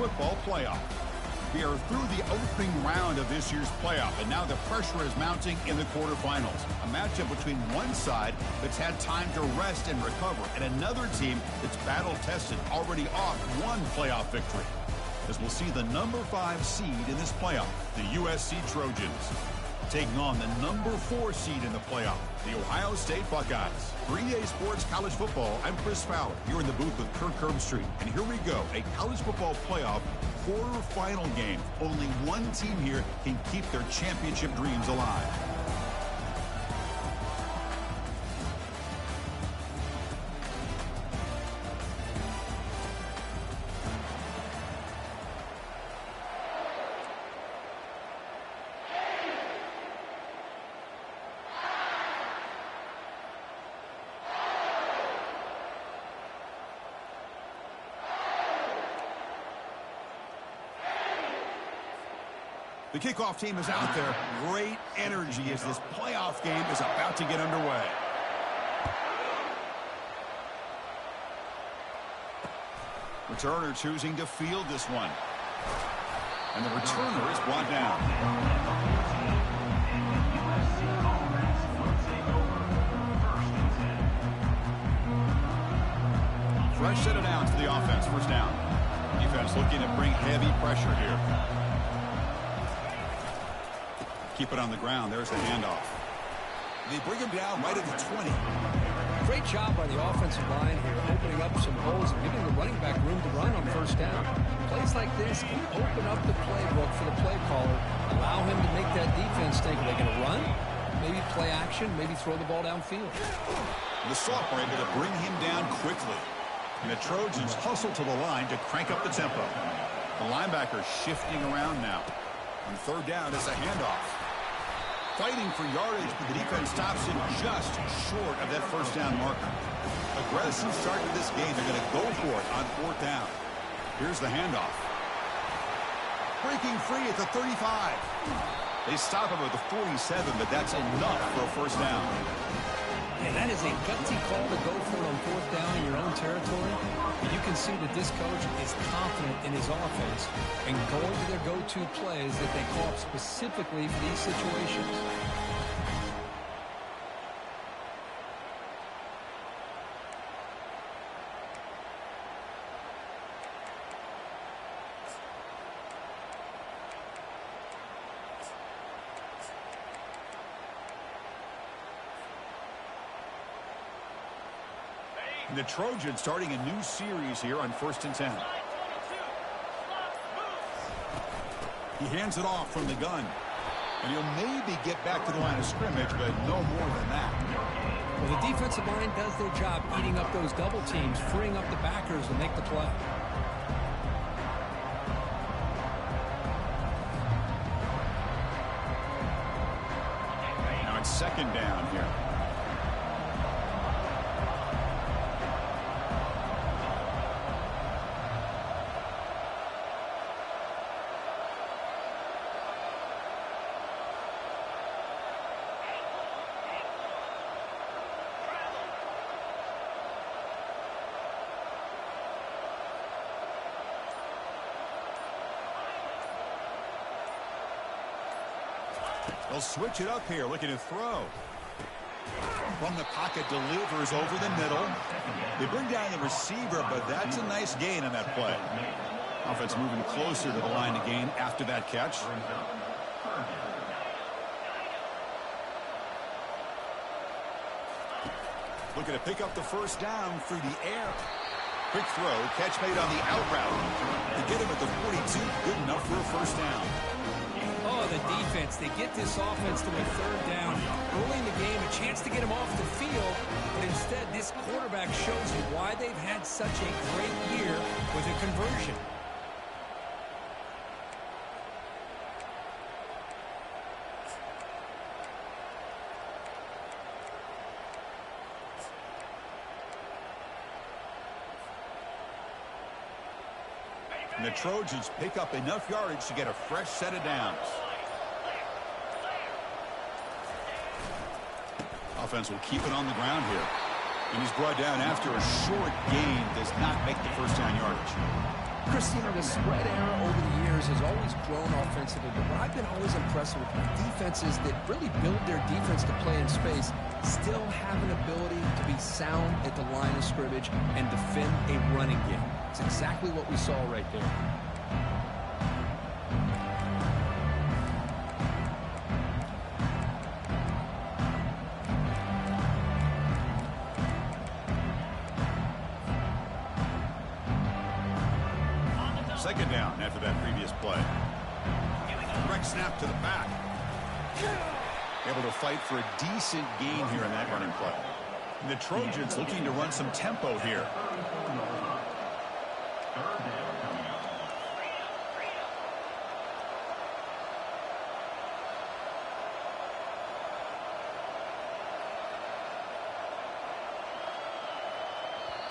Football Playoff. We are through the opening round of this year's playoff, and now the pressure is mounting in the quarterfinals. A matchup between one side that's had time to rest and recover, and another team that's battle-tested, already off one playoff victory. As we'll see the number 5 seed in this playoff, the USC Trojans, taking on the number 4 seed in the playoff, the Ohio State Buckeyes. For EA Sports College Football, I'm Chris Fowler, here in the booth with Kirk Herbstreit. And here we go, a college football playoff quarterfinal game. Only one team here can keep their championship dreams alive. The kickoff team is out there. Great energy as this playoff game is about to get underway. Returner choosing to field this one. And the returner is brought down. Fresh set of downs for the offense. First down. Defense looking to bring heavy pressure here. Keep it on the ground. There's the handoff. They bring him down right at the 20. Great job by the offensive line here, opening up some holes and giving the running back room to run on first down. Plays like this can open up the playbook for the play caller, allow him to make that defense think, are they going to run? Maybe play action, maybe throw the ball downfield. The Soft were able to bring him down quickly. And the Trojans hustle to the line to crank up the tempo. The linebacker shifting around now. On third down, it's a handoff. Fighting for yardage, but the defense stops him just short of that first down marker. Aggressive start to this game. They're going to go for it on fourth down. Here's the handoff. Breaking free at the 35. They stop him at the 47, but that's enough for a first down. And that is a gutsy call to go for it on fourth down in your own territory. But you can see that this coach is confident in his offense and going to their go-to plays that they call up specifically for these situations. The Trojans starting a new series here on 1st and 10. He hands it off from the gun. And he'll maybe get back to the line of scrimmage, but no more than that. Well, the defensive line does their job eating up those double teams, freeing up the backers to make the play. Now it's second down here. They'll switch it up here, looking to throw. From the pocket, delivers over the middle. They bring down the receiver, but that's a nice gain on that play. Offense moving closer to the line to gain after that catch. Looking to pick up the first down through the air. Quick throw, catch made on the out route. To get him at the 42, good enough for a first down. Oh, the defense. They get this offense to a third down. Early in the game, a chance to get him off the field. But instead, this quarterback shows you why they've had such a great year with a conversion. And the Trojans pick up enough yardage to get a fresh set of downs. Offense will keep it on the ground here. And he's brought down after a short gain. Does not make the first down yardage. Chris, you know, the spread era over the years has always grown offensively, but what I've been always impressed with defenses that really build their defense to play in space still have an ability to be sound at the line of scrimmage and defend a running game. It's exactly what we saw right there. Second down after that previous play. Direct snap to the back. Able to fight for a decent gain here in that running play. And the Trojans looking to run some tempo here.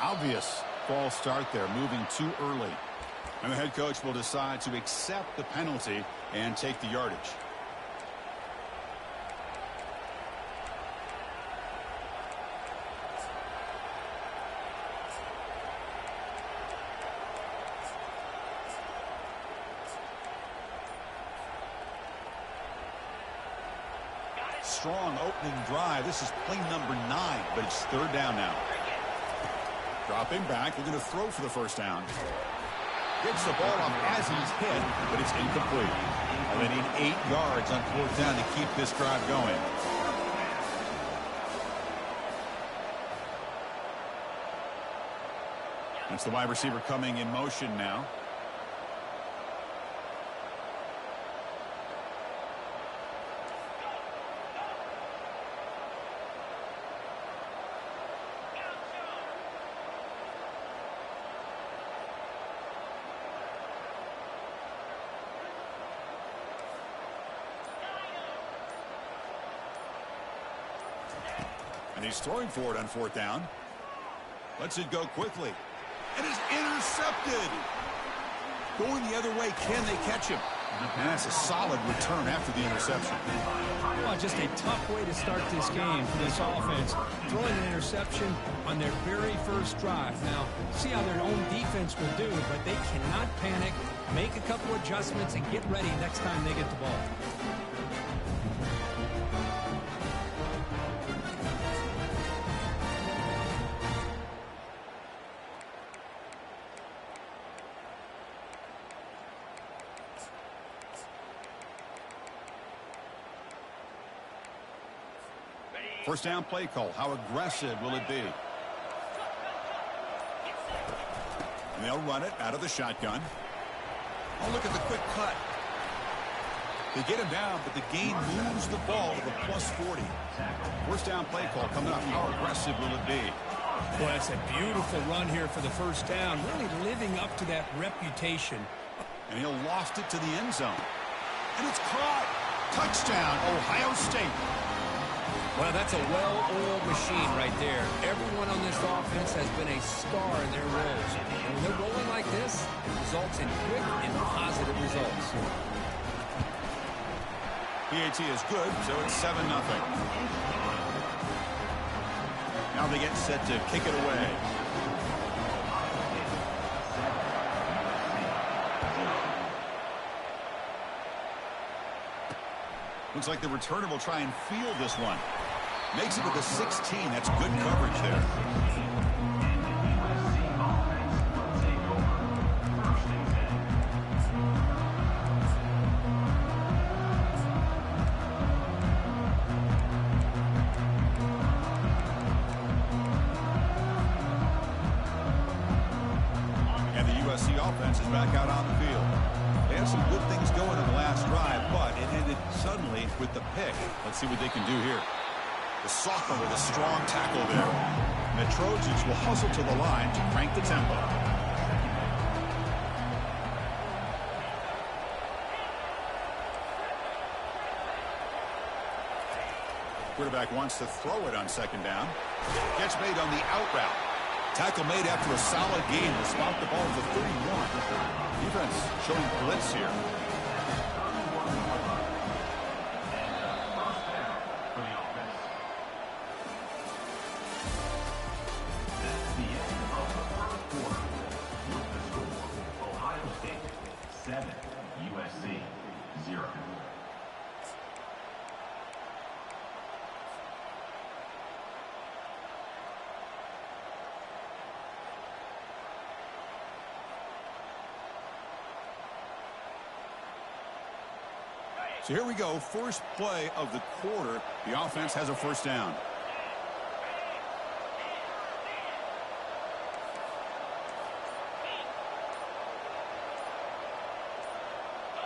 Obvious false start there, moving too early. And the head coach will decide to accept the penalty and take the yardage. Strong opening drive. This is play number 9, but it's third down now. Dropping back, we're going to throw for the first down. Gets the ball off as he's hit, but it's incomplete. And they need 8 yards on fourth down to keep this drive going. It's the wide receiver coming in motion now. And he's throwing for it on fourth down. Lets it go quickly. And is intercepted. Going the other way. Can they catch him? And that's a solid return after the interception. Well, just a tough way to start this game for this offense. Throwing an interception on their very first drive. Now, see how their own defense will do, but they cannot panic, make a couple adjustments, and get ready next time they get the ball. First down play call. How aggressive will it be? And they'll run it out of the shotgun. Oh, look at the quick cut. They get him down, but the gain moves the ball to the +40. First down play call coming up. How aggressive will it be? Well, that's a beautiful run here for the first down. Really living up to that reputation. And he'll loft it to the end zone. And it's caught. Touchdown, Ohio State. Well, that's a well-oiled machine right there. Everyone on this offense has been a star in their roles. And when they're rolling like this, it results in quick and positive results. PAT is good, so it's 7-0. Now they get set to kick it away. Looks like the returner will try and field this one. Makes it to the 16. That's good coverage there. And the USC offense is back out on the field. They had some good things going in the last drive, but it ended suddenly with the pick. Let's see what they can do here. The sophomore with a strong tackle there. And the Trojans will hustle to the line to crank the tempo. Quarterback wants to throw it on second down. Catch made on the out route. Tackle made after a solid gain to spot the ball at the 31. Defense showing blitz here. 7, USC 0. So here we go, first play of the quarter. The offense has a first down.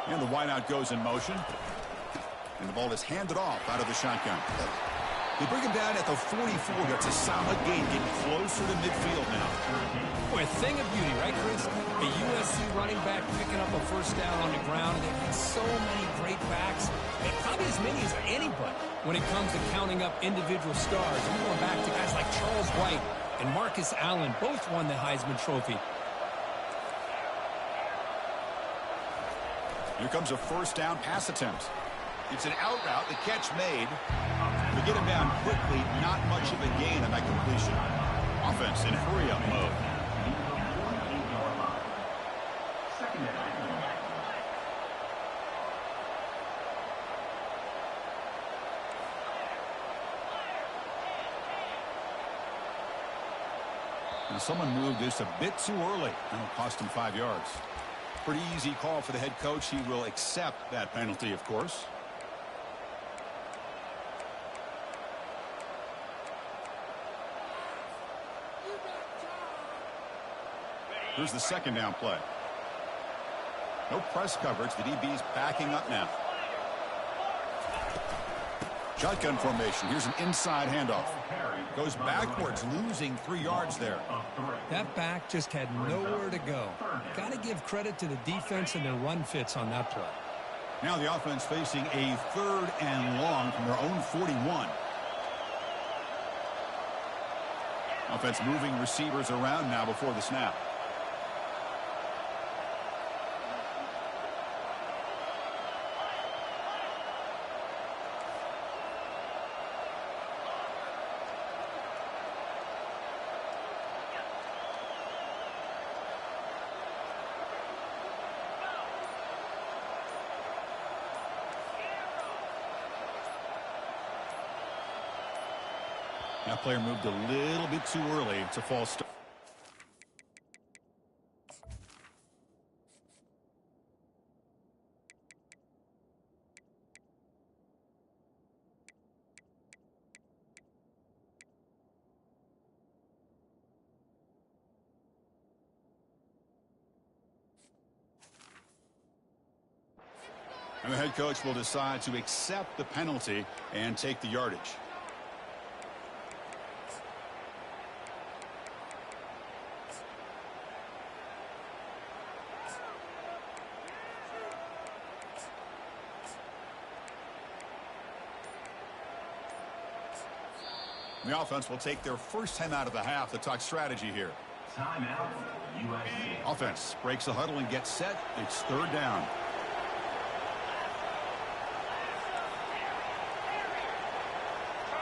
And the wideout goes in motion. And the ball is handed off out of the shotgun. They bring him down at the 44. That's a solid gain, getting closer to midfield now. Boy, a thing of beauty, right, Chris? A USC running back picking up a first down on the ground. They've had so many great backs, and probably as many as anybody when it comes to counting up individual stars. I'm going back to guys like Charles White and Marcus Allen. Both won the Heisman Trophy. Here comes a first down pass attempt. It's an out route, the catch made. They get him down quickly, not much of a gain on that completion. Offense in hurry-up mode. Now someone moved this a bit too early. That'll cost him 5 yards. Pretty easy call for the head coach. He will accept that penalty, of course. Here's the second down play. No press coverage. The DB's backing up now. Shotgun formation. Here's an inside handoff. Goes backwards, losing 3 yards there. That back just had nowhere to go. Got to give credit to the defense and their run fits on that play. Now the offense facing a 3rd and long from their own 41. Offense moving receivers around now before the snap. That player moved a little bit too early. It's a false start. And the head coach will decide to accept the penalty and take the yardage. The offense will take their first time out of the half to talk strategy here. Timeout, USC. Offense breaks the huddle and gets set. It's 3rd down.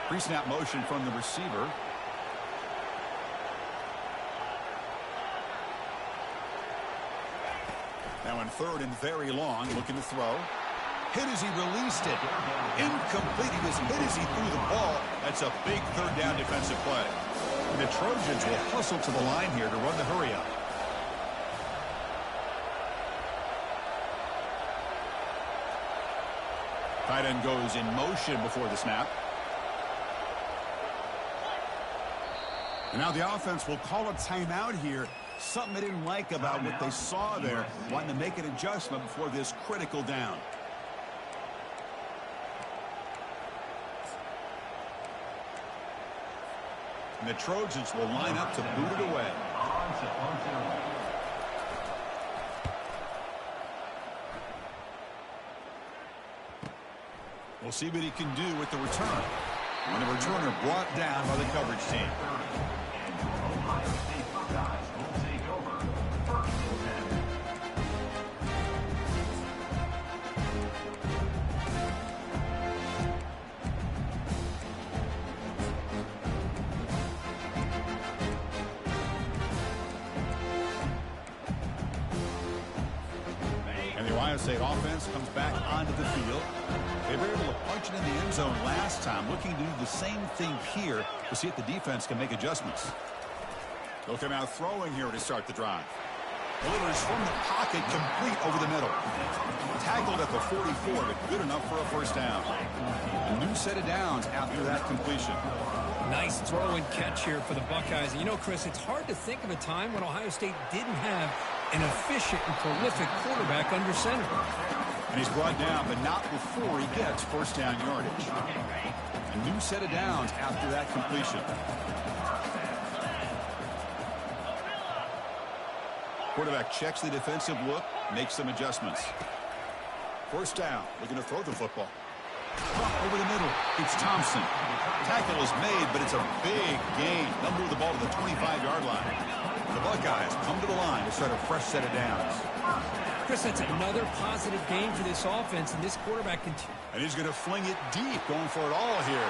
Pre-snap motion from the receiver. Now in 3rd and very long, looking to throw. Hit as he released it. Incomplete. He was hit as he threw the ball. That's a big 3rd down defensive play. And the Trojans will hustle to the line here to run the hurry up. Tight end goes in motion before the snap. And now the offense will call a timeout here. Something they didn't like about what they saw there. Wanting to make an adjustment before this critical down. And the Trojans will line up to boot it away. We'll see what he can do with the return. And the returner brought down by the coverage team. Ohio State offense comes back onto the field. They were able to punch it in the end zone last time, looking to do the same thing here to see if the defense can make adjustments. They'll come out throwing here to start the drive. Delivers from the pocket, complete over the middle. Tackled at the 44, but good enough for a first down. A new set of downs after that completion. Nice throw and catch here for the Buckeyes. And you know, Chris, it's hard to think of a time when Ohio State didn't have an efficient and prolific quarterback under center. And he's brought down, but not before he gets first down yardage. A new set of downs after that completion. Quarterback checks the defensive look, makes some adjustments. First down, looking to throw the football. Over the middle, it's Thompson. Tackle is made, but it's a big gain. They'll move the ball to the 25-yard line. The Buckeyes come to the line to start a fresh set of downs. Chris, that's another positive gain for this offense, and this quarterback continues. And he's going to fling it deep, going for it all here.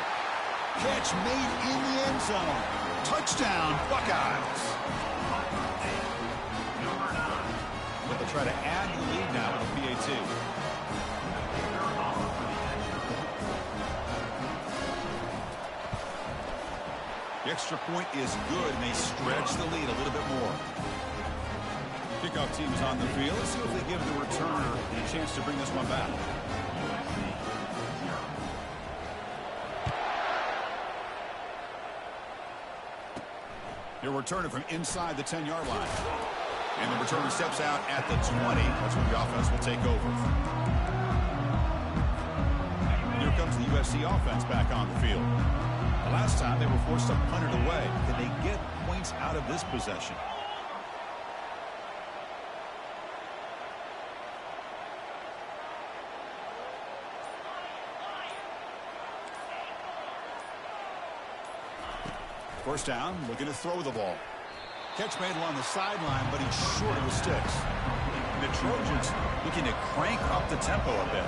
Catch made in the end zone. Touchdown, Buckeyes. But they'll try to add to the lead now with a PAT. The extra point is good, and they stretch the lead a little bit more. Kickoff team is on the field. Let's see if they give the returner a chance to bring this one back. He'll return it from inside the 10-yard line. And the returner steps out at the 20. That's where the offense will take over. Here comes the USC offense back on the field. The last time they were forced to punt it away. Can they get points out of this possession? First down, looking to throw the ball. Catch made along the sideline, but he's short of the sticks. And the Trojans looking to crank up the tempo a bit.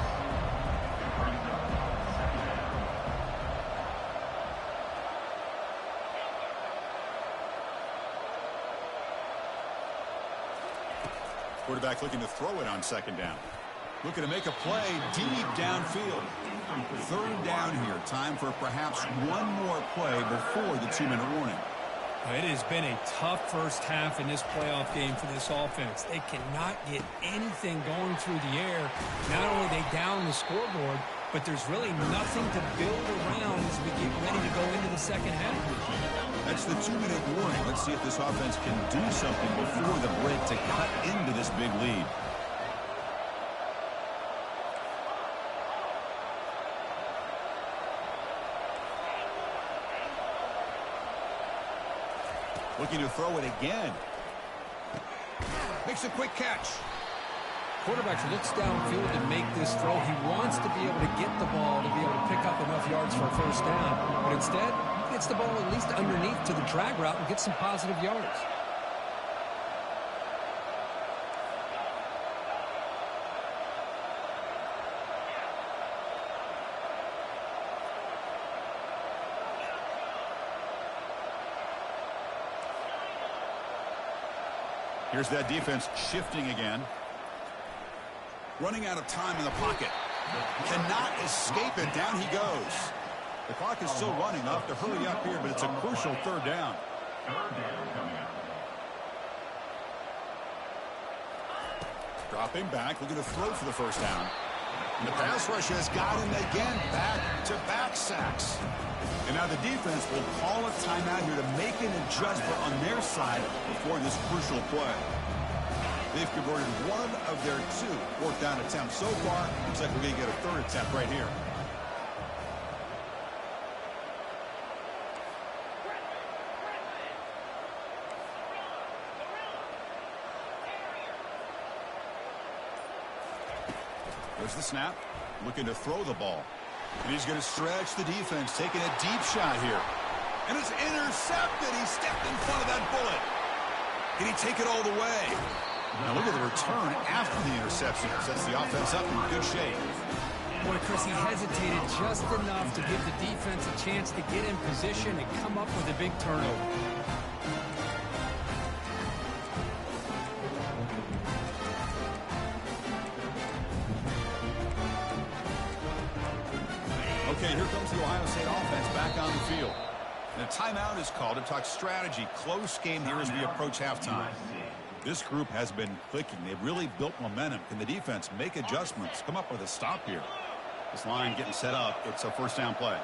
Quarterback looking to throw it on second down. Looking to make a play deep downfield. Third down here. Time for perhaps one more play before the 2-minute warning. It has been a tough first half in this playoff game for this offense. They cannot get anything going through the air. Not only are they down the scoreboard, but there's really nothing to build around as we get ready to go into the second half. That's the 2-minute warning. Let's see if this offense can do something before the break to cut into this big lead. Looking to throw it again. Makes a quick catch. Quarterback looks downfield to make this throw. He wants to be able to get the ball to be able to pick up enough yards for a first down. But instead, he gets the ball at least underneath to the drag route and gets some positive yards. Here's that defense shifting again. Running out of time in the pocket. Cannot escape it. Down he goes. The clock is still running. They'll have to hurry up here, but it's a crucial third down. Dropping back, looking to throw for the first down. And the pass rush has got him again. Back-to-back sacks. And now the defense will call a timeout here to make an adjustment on their side before this crucial play. They've converted one of their two fourth down attempts so far. Looks like we're going to get a third attempt right here. There's the snap. Looking to throw the ball. And he's going to stretch the defense, taking a deep shot here. And it's intercepted. He stepped in front of that bullet. Can he take it all the way? Now look at the return after the interception. Sets the offense up in good shape. Boy, Chris, he hesitated just enough to give the defense a chance to get in position and come up with a big turnover. Okay, here comes the Ohio State offense back on the field. And a timeout is called to talk strategy. Close game here as we approach halftime. This group has been clicking. They've really built momentum. Can the defense make adjustments, come up with a stop here? This line getting set up. It's a first down play.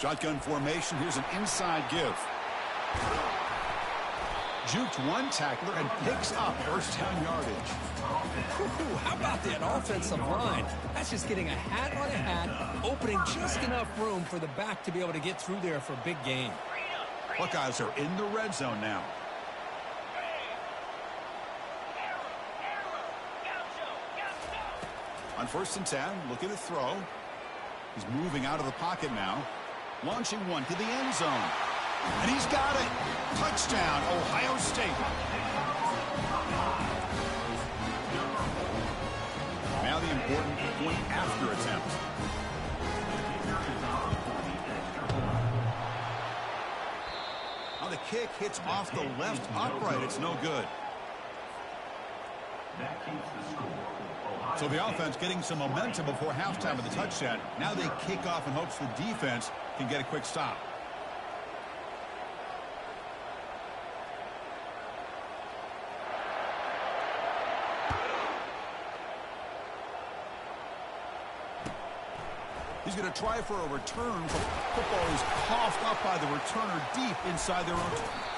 Shotgun formation. Here's an inside give. Juked one tackler and picks up first down yardage. Ooh, how about that offensive line? That's just getting a hat on a hat, opening just enough room for the back to be able to get through there for a big gain. Buckeyes are in the red zone now. On 1st and 10, looking to throw. He's moving out of the pocket now. Launching one to the end zone. And he's got it. Touchdown, Ohio State. Now the important point after attempt. Now the kick hits off the left upright. It's no good. So the offense getting some momentum before halftime with the touchdown. Now they kick off in hopes the defense can get a quick stop. He's going to try for a return. Football is coughed up by the returner deep inside their own.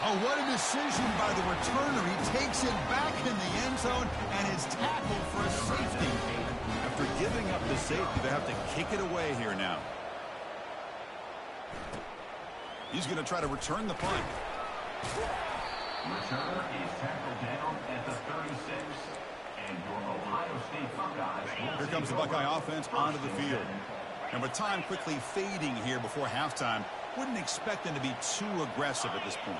Oh, what a decision by the returner. He takes it back in the end zone and is tackled for a safety. After giving up the safety, they have to kick it away here now. He's going to try to return the punt. Returner is tackled down at the 36. And your Ohio State Buckeyes. Here comes the Buckeye offense onto the field. And with time quickly fading here before halftime, wouldn't expect them to be too aggressive at this point.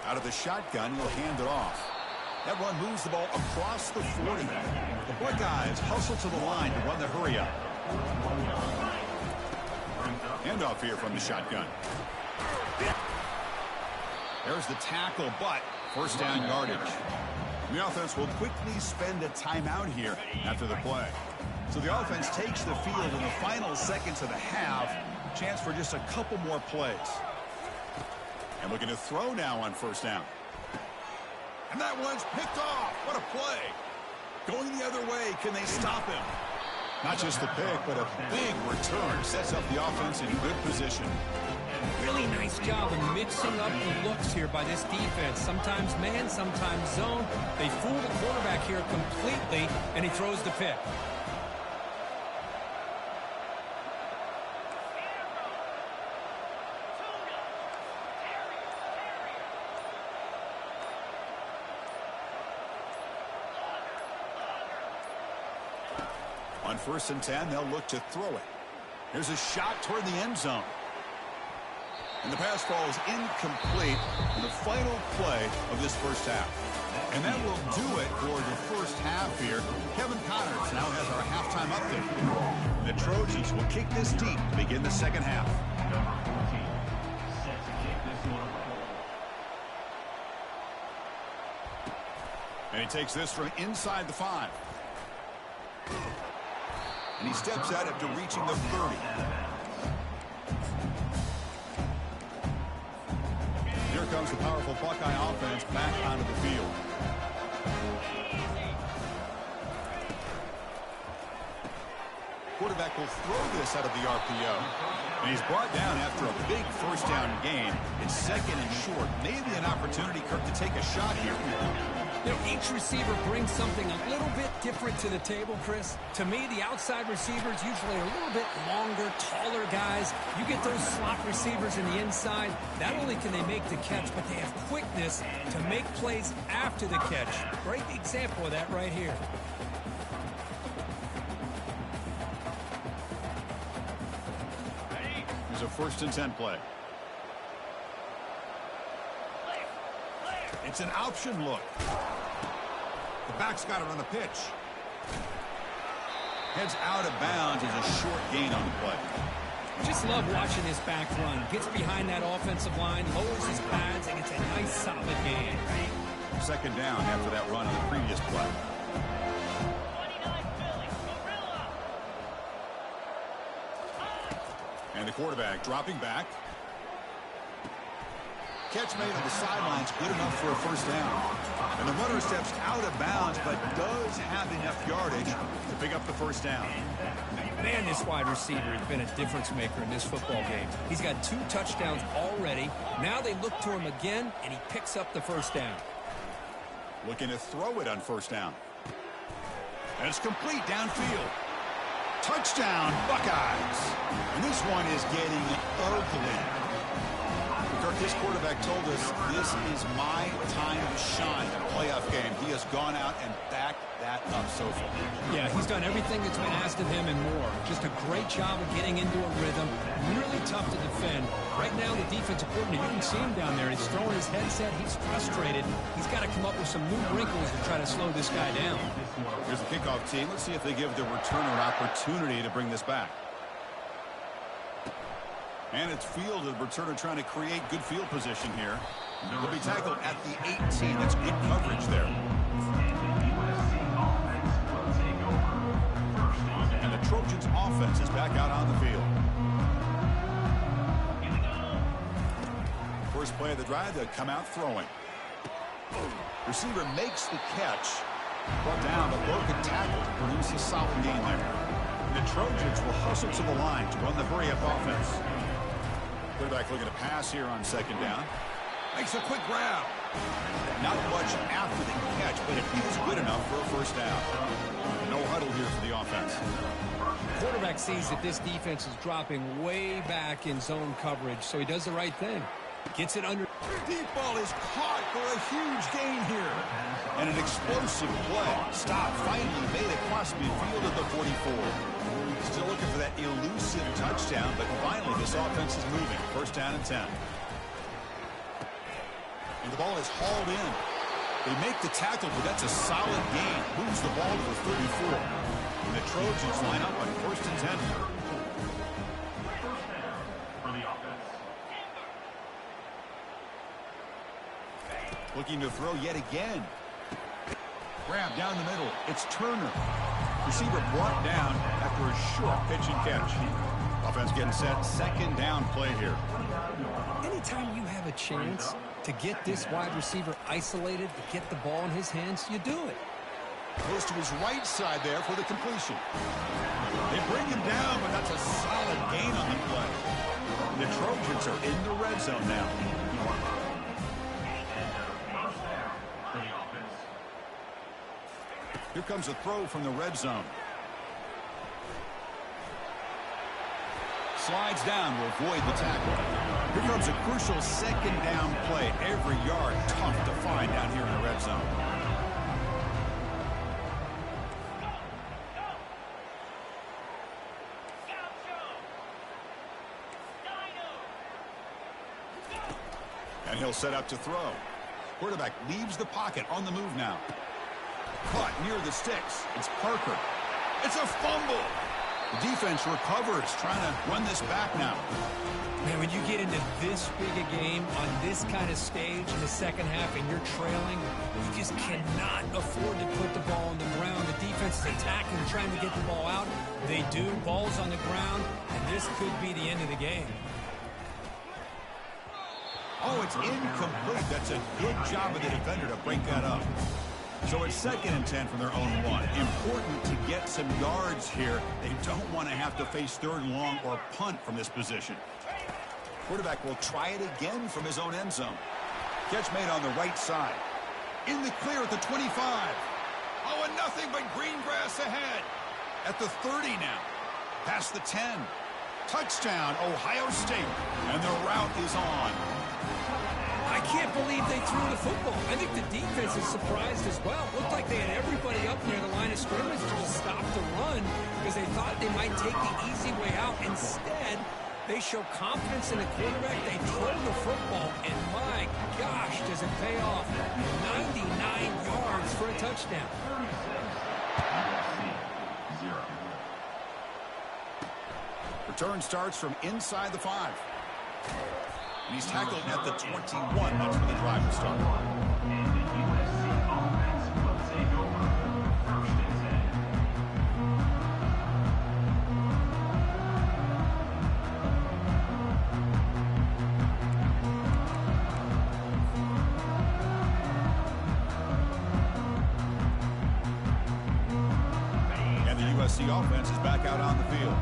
Out of the shotgun, he'll hand it off. That run moves the ball across the 40. The Buckeyes hustle to the line to run the hurry up. Handoff here from the shotgun. There's the tackle, but first down yardage. The offense will quickly spend a timeout here after the play. So the offense takes the field in the final seconds of the half. Chance for just a couple more plays. And looking to throw now on first down. And that one's picked off. What a play. Going the other way. Can they stop him? Not just the pick, but a big return. Sets up the offense in good position. Really nice job of mixing up the looks here by this defense. Sometimes man, sometimes zone. They fool the quarterback here completely, and he throws the pick. On 1st and 10, they'll look to throw it. Here's a shot toward the end zone. And the pass falls incomplete in the final play of this first half. And that will do it for the first half here. Kevin Connors now has our halftime update. The Trojans will kick this deep to begin the second half. And he takes this from inside the 5. And he steps out after reaching the 30. Here comes the powerful Buckeye offense back onto the field. Quarterback will throw this out of the RPO. And he's brought down after a big first down gain. It's second and short. Maybe an opportunity, Kirk, to take a shot here. You know, each receiver brings something a little bit different to the table, Chris. To me, the outside receivers usually are a little bit longer, taller guys. You get those slot receivers in the inside. Not only can they make the catch, but they have quickness to make plays after the catch. Great example of that right here. Here's a 1st and 10 play. It's an option look. The back's got it on the pitch. Heads out of bounds as a short gain on the play. Just love watching this back run. Gets behind that offensive line, lowers his pads, and gets a nice solid gain. Second down after that run on the previous play. And the quarterback dropping back. Catch made on the sidelines, good enough for a first down. And the runner steps out of bounds, but does have enough yardage to pick up the first down. Man, this wide receiver has been a difference maker in this football game. He's got 2 touchdowns already. Now they look to him again, and he picks up the first down. Looking to throw it on first down. And it's complete downfield. Touchdown, Buckeyes. And this one is getting ugly. Kirk, this quarterback told us this is my time to shine in a playoff game. He has gone out and backed that up so far. Yeah, he's done everything that's been asked of him and more. Just a great job of getting into a rhythm. Really tough to defend. Right now, the defensive coordinator, you can see him down there. He's throwing his headset. He's frustrated. He's got to come up with some new wrinkles to try to slow this guy down. Here's the kickoff team. Let's see if they give the returner an opportunity to bring this back. And it's fielded. Returner trying to create good field position here. He'll be tackled at the 18. That's good coverage there. And the Trojans offense is back out on the field. First play of the drive, they come out throwing. Receiver makes the catch. Brought down, but broken tackle to produce a solid gain there. And the Trojans will hustle to the line to run the hurry-up offense. Quarterback looking to pass here on second down. Makes a quick grab. Not much after the catch, but it is good enough for a first down. No huddle here for the offense. Quarterback sees that this defense is dropping way back in zone coverage, so he does the right thing. Gets it under. Deep ball is caught for a huge gain here. And an explosive play. Stop finally made across midfield at the 44. Still looking for that elusive touchdown, but finally this offense is moving. First down and 10. And the ball is hauled in. They make the tackle, but that's a solid gain. Moves the ball to the 34. And the Trojans line up on first and 10. Looking to throw yet again. Grab down the middle. It's Turner. Receiver brought down after a short pitch and catch. Offense getting set. Second down play here. Anytime you have a chance to get this wide receiver isolated, to get the ball in his hands, you do it. Goes to his right side there for the completion. They bring him down, but that's a solid gain on the play. The Trojans are in the red zone now. Here comes a throw from the red zone. Slides down to avoid the tackle. Here comes a crucial second down play. Every yard tough to find down here in the red zone. And he'll set up to throw. Quarterback leaves the pocket on the move now. Caught near the sticks. It's Parker. It's a fumble. The defense recovers, trying to run this back now. Man, when you get into this big a game on this kind of stage in the second half and you're trailing, you just cannot afford to put the ball on the ground. The defense is attacking, trying to get the ball out. They do. Ball's on the ground, and this could be the end of the game. Oh, it's incomplete. That's a good job of the defender to break that up. So it's second and 10 from their own one. Important to get some yards here. They don't want to have to face third and long or punt from this position. Quarterback will try it again from his own end zone. Catch made on the right side. In the clear at the 25. Oh, and nothing but green grass ahead. At the 30 now. Past the 10. Touchdown, Ohio State. And the route is on. I can't believe they threw the football. I think the defense is surprised as well. Looked like they had everybody up near the line of scrimmage to just stop the run because they thought they might take the easy way out. Instead, they show confidence in the quarterback. They throw the football, and my gosh, does it pay off. 99 yards for a touchdown. Return starts from inside the 5. And he's tackled at the 21. That's where the drive will start. USC offense is back out on the field.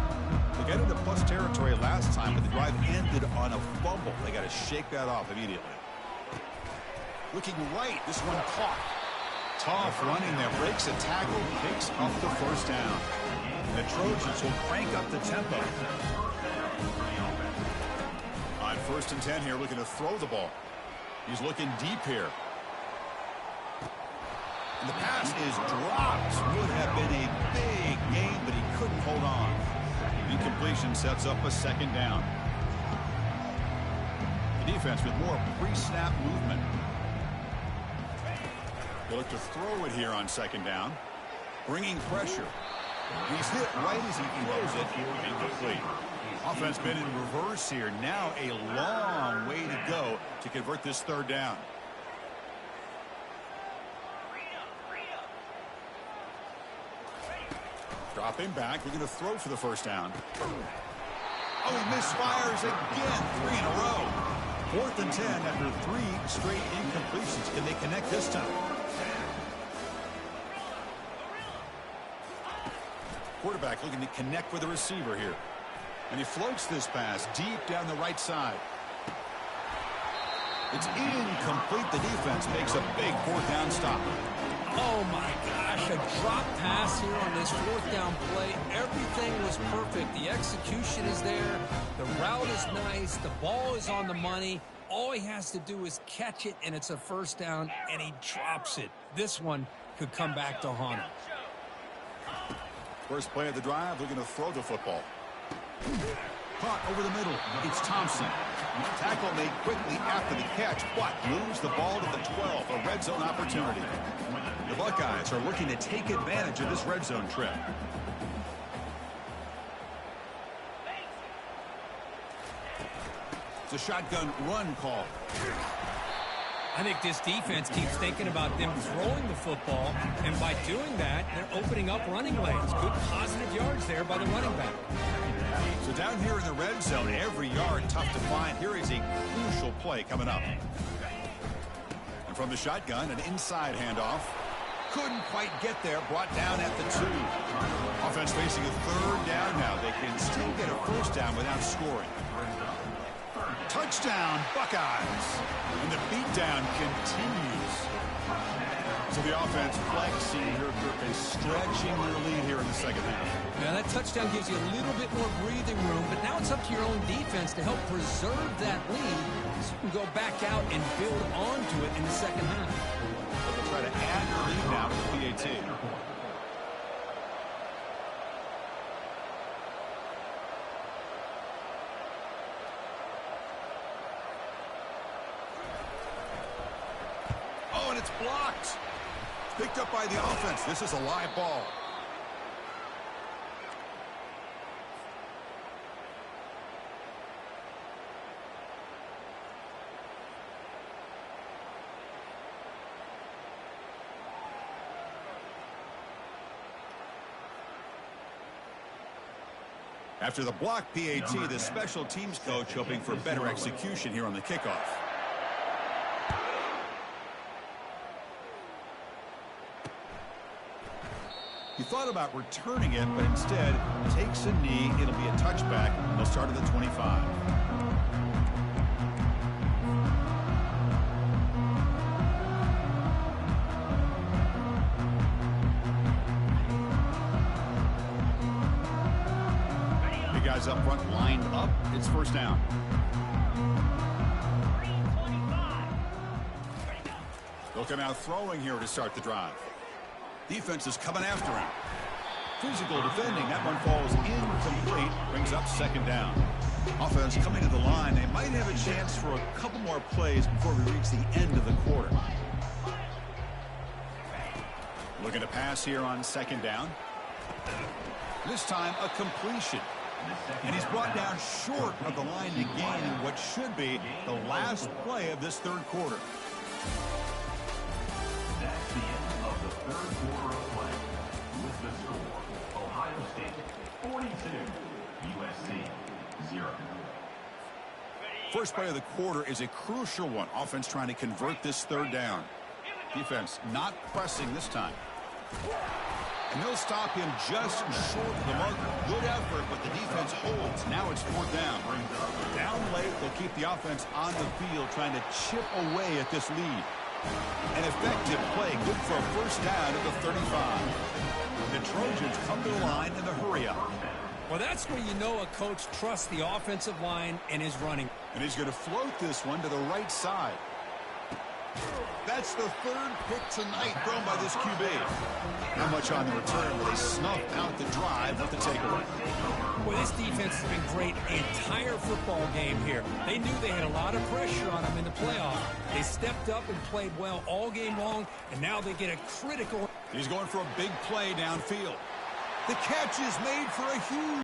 They got into plus territory last time, but the drive ended on a fumble. They got to shake that off immediately. Looking right, this one caught. Tough running there, breaks a tackle, picks up the first down. The Trojans will crank up the tempo. On 1st and 10 here, looking to throw the ball. He's looking deep here. And the pass is dropped. Would have been a big gain, but he couldn't hold on. Incompletion sets up a 2nd down. The defense with more pre-snap movement. They look to throw it here on 2nd down. Bringing pressure. He's hit right as he throws it. Incomplete. Offense been in reverse here. Now a long way to go to convert this 3rd down. Dropping back. We're going to throw for the 1st down. Oh, he misfires again. 3 in a row. 4th and 10 after 3 straight incompletions. Can they connect this time? Quarterback looking to connect with the receiver here. And he floats this pass deep down the right side. It's incomplete. The defense makes a big 4th down stop. Oh, my gosh, a drop pass here on this 4th down play. Everything was perfect. The execution is there. The route is nice. The ball is on the money. All he has to do is catch it, and it's a 1st down, and he drops it. This one could come back to haunt him. First play of the drive, looking to throw the football. Caught over the middle. It's Thompson. Tackle made quickly after the catch, but moves the ball to the 12. A red zone opportunity. The Buckeyes are looking to take advantage of this red zone trip. It's a shotgun run call. I think this defense keeps thinking about them throwing the football, and by doing that, they're opening up running lanes. Good positive yards there by the running back. So down here in the red zone, every yard tough to find. Here is a crucial play coming up. And from the shotgun, an inside handoff. Couldn't quite get there, brought down at the 2. Offense facing a 3rd down now. They can still get a 1st down without scoring. Touchdown, Buckeyes. And the beatdown continues. So the offense flexing here, and stretching their lead here in the 2nd half. Now that touchdown gives you a little bit more breathing room, but now it's up to your own defense to help preserve that lead so you can go back out and build onto it in the 2nd half. They'll try to add the lead now with the PAT. Oh, and it's blocked. Picked up by the offense. This is a live ball. After the block PAT, the special teams coach hoping for better execution here on the kickoff. He thought about returning it, but instead takes a knee. It'll be a touchback. They'll start at the 25. Big guys up front lined up. It's 1st down. Looking out throwing here to start the drive. Defense is coming after him. Physical defending. That one falls incomplete. Brings up 2nd down. Offense coming to the line. They might have a chance for a couple more plays before we reach the end of the quarter. Looking to pass here on 2nd down. This time a completion. And he's brought down short of the line to gain what should be the last play of this 3rd quarter. That's the end of the 3rd quarter of play. With the score, Ohio State 42, USC 0. First play of the quarter is a crucial one. Offense trying to convert this 3rd down. Defense not pressing this time. And they'll stop him just short of the marker. Good effort, but the defense holds. Now it's 4th down. Down late, they'll keep the offense on the field trying to chip away at this lead. An effective play, good for a first down at the 35. The Trojans come to the line in the hurry-up. Well, that's where you know a coach trusts the offensive line and his running. And he's going to float this one to the right side. That's the 3rd pick tonight thrown by this QB. Not much on the return, but they snuffed out the drive with the takeaway. Well, this defense has been great the entire football game here. They knew they had a lot of pressure on them in the playoff. They stepped up and played well all game long, and now they get a critical... He's going for a big play downfield. The catch is made for a huge...